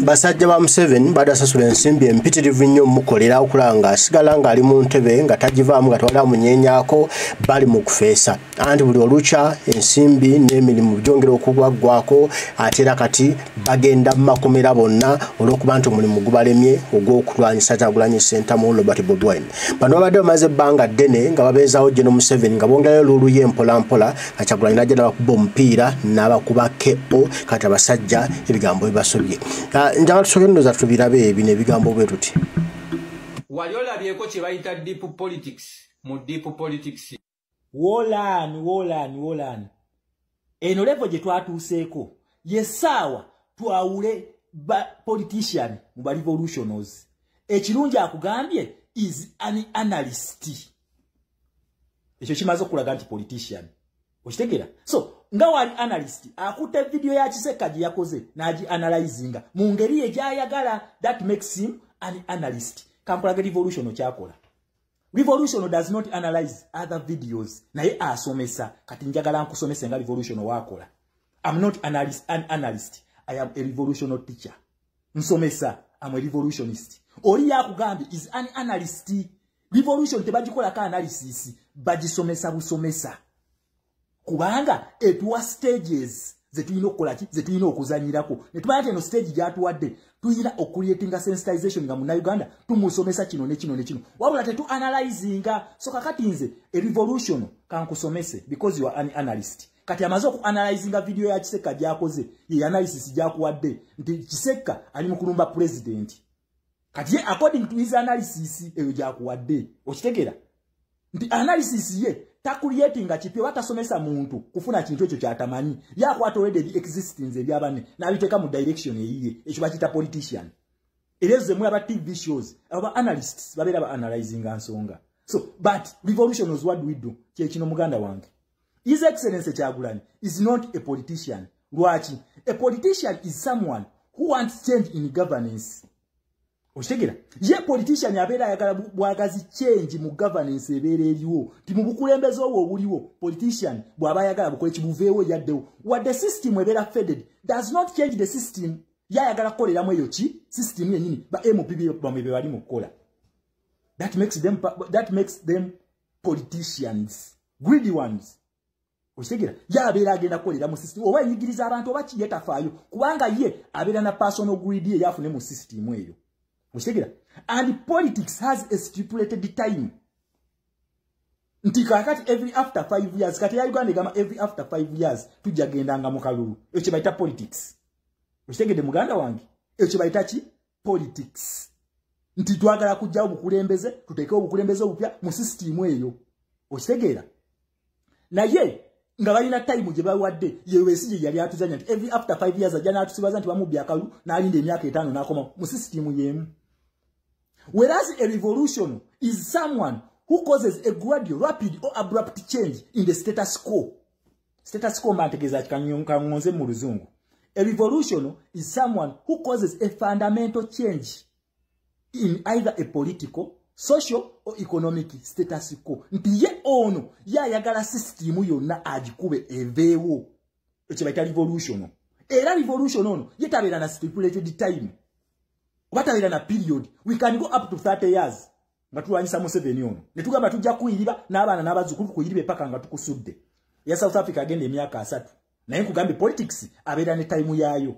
Basajja ba Museveni badasasula ensimbi empitirivu nnyo mukolera okulanga asigala nga ali mu ntebe nga tagivaamu nga twala munyenyaako bali mu kufeesa anti buli olucha ensimbi n'emirimu byongera okugwaggwako ate era kati bagenda makomera bonna olw'okuba nti omulimu gubalemye ogw'okulwanyisa Kyagulanyi Ssentamu Robert Bobi Wine. Bano babadde bamaze ebbanga ddene nga babeezaawo Gen. Museveni nga bongerayo luluye mpolampola nga Kyagulanyi najja n'abakuba omupiira n'abakuba KO kati abasajja ebigambo bibasobye. Njagala tusokendoza tubirabe ebino ebigambo bwe tuti. Wali olabyeko kye bayita deep politics mu deep politics. Wolan. Eno level gye twatuuseeko yesaawa twawule politician mu ba revolutionaries. Ekirungi akugambye is an analyst. Ekyo kimaze okulaga nti politician. Okitegera? So nga wali analyst akutte video ya Kiseka gye yakoze naji analyzinga mu ngeri ejayagala, that makes him an analyst. Kampala revolution okyakola. Revolution does not analyze other videos naye asomesa kati njagala nkusomesa nga revolution wakola. I'm not an analyst. I am a revolutionary teacher. Nsomesa, I'm a revolutionist. Oli yakugambye is an analyst. Revolution tebagikola ka analysis bagisomesa busomesa. Kubanga etuwa stages zetulina okukola ki zetulina okuzanyirako ne tumanya eno stage gyatuwadde tuyina okucreatinga sensitization nga muna Uganda tumusomesa kino ne kino ne kino wabula tetu analyzinga so kakati nze a revolution kankusomese because you are an analyst kati amaze oku analyzinga video ya Kiseka gyakoze ye analysis gyakuwadde nti Kiseka ali mu kulumba president kati ye according to his analysis eyo gyakuwadde okitegera nti analysis ye takuliyetinga kipye watasomesa muntu kufuna kintu ekyo kyatamanyi yakwata already existence ebyabane nabiteka mu direction eyiye ekyo bakita politician ereze mu aba TV shows aba analysts babera ba analyzing ansonga so but revolution was what we do kye kino muganda wange His Excellency Kyagulanyi is not a politician. Lwaki a politician is someone who wants change in governance. Oshitegera ye politician yabeera ayagala bwagazi change mu governance ebeera eriwo ti mu bukulembeze obwo obuliwo politician bw'aba ayagala bukole kibuveewo yaddewo what the system ebeera faded does not change the system yayagala kukoleramu eyo ki system yennyini ba MPP bamwe be bali mu kukola that makes them politicians greedy ones. Oshitegera yabeera agenda kukolera mu system oba yigiriza abantu oba kiyetafaayo kubanga ye abeera na personal greed ye yafune mu system eyo. And politics has a stipulated time. Ntika kati every after 5 years. Kati ya Uganda gama every after 5 years. Tujagendanga mukalulu. Echo baita politics. Oshitegede muganda wangi. Echo baita chi? Politics. Nti twagala kujja obukulembeze. Tuteke obukulembeze obupya mu system eyo. Oshitegera. Na ye. Nga balina time gye bawadde yewesije yali atuzanya nti every after 5 years ajana atusibaza nti bamubbi akalu n'alinda emyaka 5 n'akoma mu system yemu. Whereas a revolution is someone who causes a gradual, rapid or abrupt change in the status quo. Status quo mbantegeza kangonze mu luzungu. A revolution is someone who causes a fundamental change in either a political, social or economic status quo. Nti ye ono yayagala system yonna agikube eveewo. Ekyo bayita revolution. Era revolution ono yetabeera na stipulated time. Watabeera na period. We can go up to 30 years. Nga tulwanyisa Museveni ono. Ne tugamba tujja kuyiriba n'abaana n'abazzukulu kuyiribe paka nga tukusudde. Ya South Africa agenda emyaka 3. Naye nkugambe politics abeera ne time yaayo.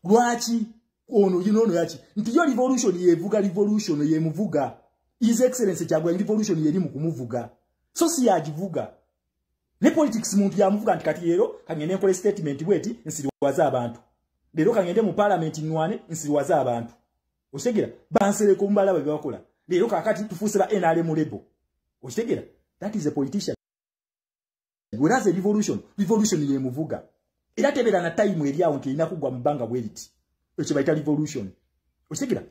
Lwaki ono yino yaki nti yo revolution yevuga revolution yemuvuga His Excellency Kyagulanyi revolution yeri mu kumuvuga so si yagivuga ne politics muntu yamuvuga nti kati lero kangende nkole statement bweti nsiriwaza abantu lero kangende mu parliament nwane nsiriwaza abantu osegera bansere ko mbala bwe bakola lero kakati tufuse ba NRM lebo osegera that is a politician whereas a revolution yemuvuga era tebera na time eri awo nti ina kugwa mbanga bweliti ekyo bayita revolution. Oshikira.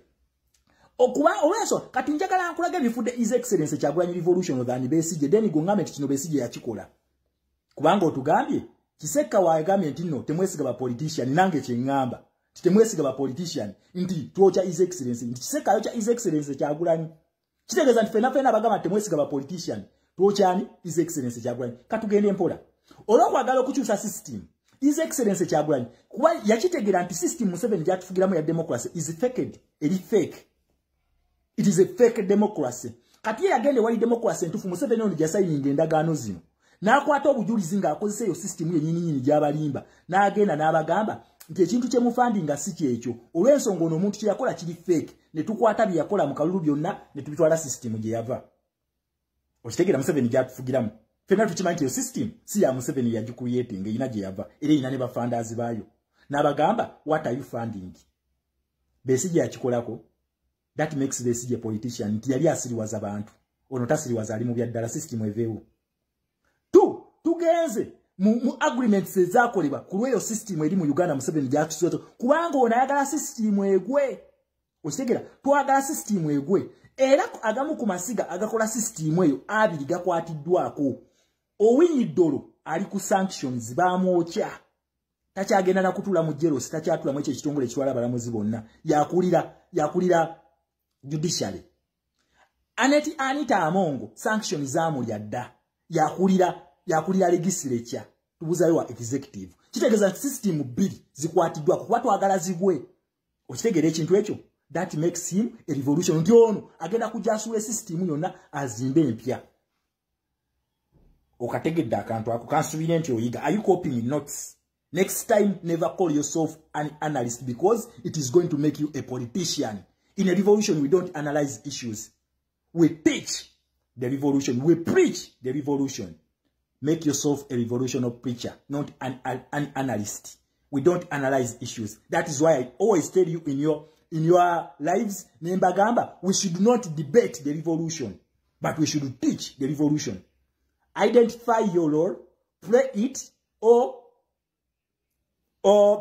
Okuba olweso kati njagala nkulaga bifudde His Excellency Kyagulanyi revolution than Besigye then gongament kino Besigye yakikola. Kubanga otugambye Kiseka wa government no temwesiga ba politician nange kyengamba. Temwesiga ba politician nti twocha His Excellency nti Kiseka yocha His Excellency Kyagulanyi. Kitegeeza nti fena bagamba temwesiga ba politician twochani His Excellency Kyagulanyi. Katugende mpola. Olwokwagala okukyusa system His Excellency Kyagulanyi kuba yakitegera nti system Museveni gyatufugiramu ya democracy is faked, eri fake. It is a fake democracy. Kati ye yagende wali democracy entufu Museveni ono gyasayininga endagaano zino. N'akwata obujulizi ng'akozesa eyo system ye nnyini gy'abalimba. N'agenda n'abagamba nti ekintu kye mufandinga si kyekyo. Olw'ensonga ono omuntu kye yakola kiri fake. Ne tukwata bye yakola mu kalulu byonna ne tubitwala system gye yava. Okitegera Museveni gyatufugiramu. Fena tukimanyi yo system si ya Museveni yagicreating eyina gye yava. Era eyina ne bafandazi baayo. N'abagamba what are you funding? Besigye yakikolako. That makes Besigye a politician. Nti yali asiriwaza abantu. Ono tasiriwaza ali mu byaddala system eveewo. Tugenze mu agreements ezakolebwa ku lweyo system eri mu Uganda Museveni gyatusoto kubanga ono ayagala system egwe. Okitegera twagala system egwe. Era agamu ku masiga agakola system eyo abiri gakwatiddwako. Owinyi Dolo ali ku sanctions bamwokya. Takyagenda na kutula mu jealousy, takyatula mu ekyo ekitongole ekitwala abalamuzi bonna. Yakulira judiciary. Anita Amongo sanctions zamulya dda. Yakulira legislature. Tubuzayo wa executive. Kitegeeza system bbiri zikwatiddwako kuba twagala zigwe. Okitegera ekintu ekyo? That makes him a revolution. Nti ono agenda kujasula system yonna azimbe empya. Okategedde akantu ako kansubire nti oyiga. Are you copying notes? Next time, never call yourself an analyst because it is going to make you a politician. In a revolution, we don't analyze issues. We teach the revolution. We preach the revolution. Make yourself a revolutionary preacher, not an analyst. We don't analyze issues. That is why I always tell you in your lives, Nembagamba, we should not debate the revolution, but we should teach the revolution. Identify your role, play it, or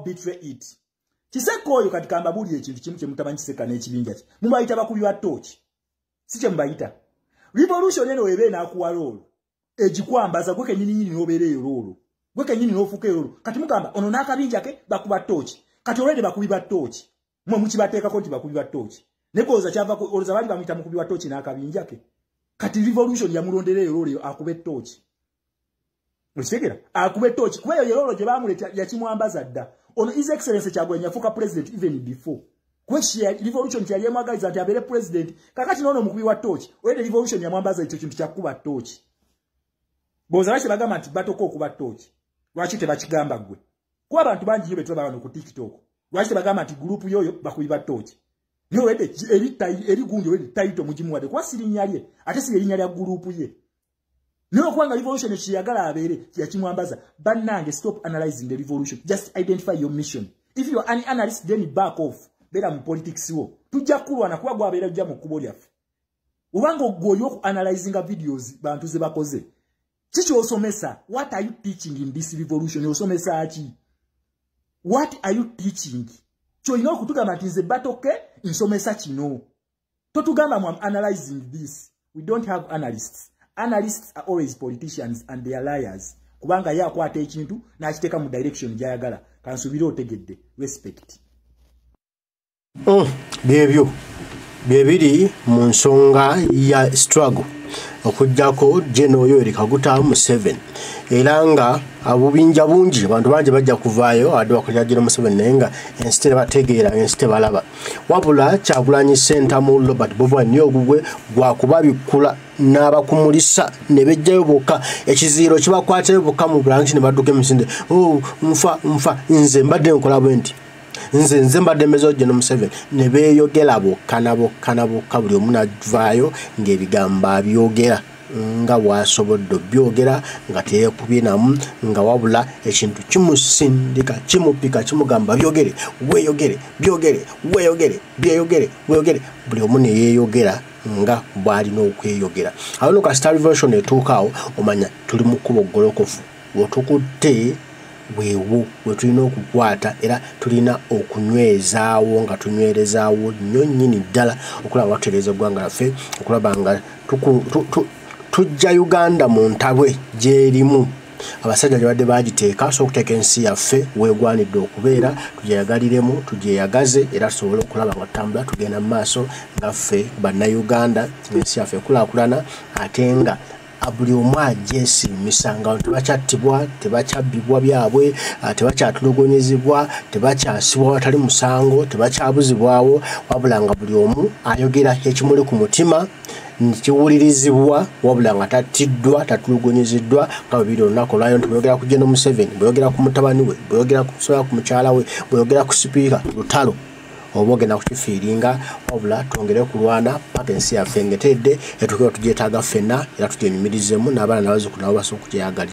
betray it. Kiseko oyo kati kambabuli ekintu kimu kye mutamanyi kiseka n'ekibinja ki. Mubayita bakubi ba torch. Si kye mubayita. Revolution eno ebe n'akuwa lolo. Ejikwambaza gwe kenyini n'obeereyo lolo. Gwe kenyini n'ofuka lolo. Kati mugamba ono n'akabinja ke bakuba torch. Kati olwede bakubi ba torch. Mwe mukibateekako nti bakubi ba torch. Nekoza kyava ko oloza bali bamuyita mukubi wa torch n'akabinja ke. Kati revolution yamulondereyo lolo akube torch. Mukitegera akube torch kuba eyo lolo gye bamuleta yakimwambaza dda. Ono His Excellency Kyagulanyi yafuka president even before. Kweshi revolution kyali yamwagaliza nti abere president. Kakati nono mukubi wa torch. Olwede revolution yamwambaza ekyo kintu kyakuba torch. Boza lwaki bagamba nti batoko okuba torch. Lwaki tebakigamba gwe? Kuba abantu bangi nnyo betulaba wano ku TikTok. Lwaki tebagamba nti group yoyo bakubi ba torch. Niyo olwede eri gundi olwede title mugimuwadde. Kuba si linnya lye. Ate si linnya lya group ye. Niyo kubanga revolution ekiyagala abeere yakimwambaza. Bannange stop analyzing the revolution. Just identify your mission. If you are an analyst then back off. Bera mu politics wo. Tujja kulwana kuba gwabeera ujja mu kkubo lyaffe. Ubanga ogwoyo ku analyzinga videos bantu ze bakoze. Kiki osomesa? What are you teaching in this revolution? Osomesa aki? What are you teaching? Choina okutugamba nti nze batoke nsomesa kino. Totugamba mu analyzing this. We don't have analysts. Analysts are always politicians and they are liars. Kubanga ya akwata ekintu n'akiteeka mu direction gy'ayagala. Kansubira otegedde. Respect. Byebyo byebiri mu nsonga ya struggle okujjako General Yoweri Kaguta Museveni era nga abubinja bungi abantu bangi bajja kuvaayo adwa kulya General Museveni naye nga ensi tebategeera ensi tebalaba wabula Kyagulanyi Center mu Robert Bova Nyogugwe gwakubabikula n'abakumulisa ne bejjayo bokka ekiziiro kibakwatayo bokka mu branch ne badduka emisinde nfa nze mbadde nkola bwenti nze mbadde mezo General Museveni ne beeyogera bokka buli omu n'avaayo ng'ebigambo abyogera nga bw'asobodde byogera nga teyeekubye namu nga wabula ekintu kimusindika kimupika kimugamba byogere weeyogere byogere weeyogere byeyogere weeyogere buli omu ne yeeyogera nga bw'alina okweyogera awo no kasita revolution etuukaawo omanya tuli mu kkubo golokofu wetukutte weewo wetulina okukwata era tulina okunywezaawo nga tunywerezaawo nnyo nnyini ddala okulaba batereeza eggwanga laffe okulaba nga tujja Uganda mu ntabwe gy'erimu abasajja gye badde bagiteeka so okuteeka ensi yaffe weegwanidde okubeera tugyeyagaliremu tugyeyagaze era tusobole okulaba nga tutambula tugenda mu maaso nga ffe bannayuganda ensi yaffe ekulaakulana ate nga buli omu ajeesiimisa nga tebakyattibwa tebakyabbibwa byabwe tebakyatulugunyizibwa tebakyasibwa watali musango tebakyabuzibwawo wabula nga buli omu ayogera ekimuli ku mutima nikiwulirizibwa wabula nga tattiddwa tatulugunyiziddwa nga bibiri olunaku olwayo nti bweyogera ku General Museveni bweyogera ku mutabani we bweyogera ku mukyala we bweyogera ku sipiika lutalo oba ogenda kukifiiringa wabula twongere kulwana paka ensi yaffe engetedde etukira tugyetaaga ffenna era tugyenyumirizemu n'abaana n'abazzukulu nabo basobola okugyeyagaliza.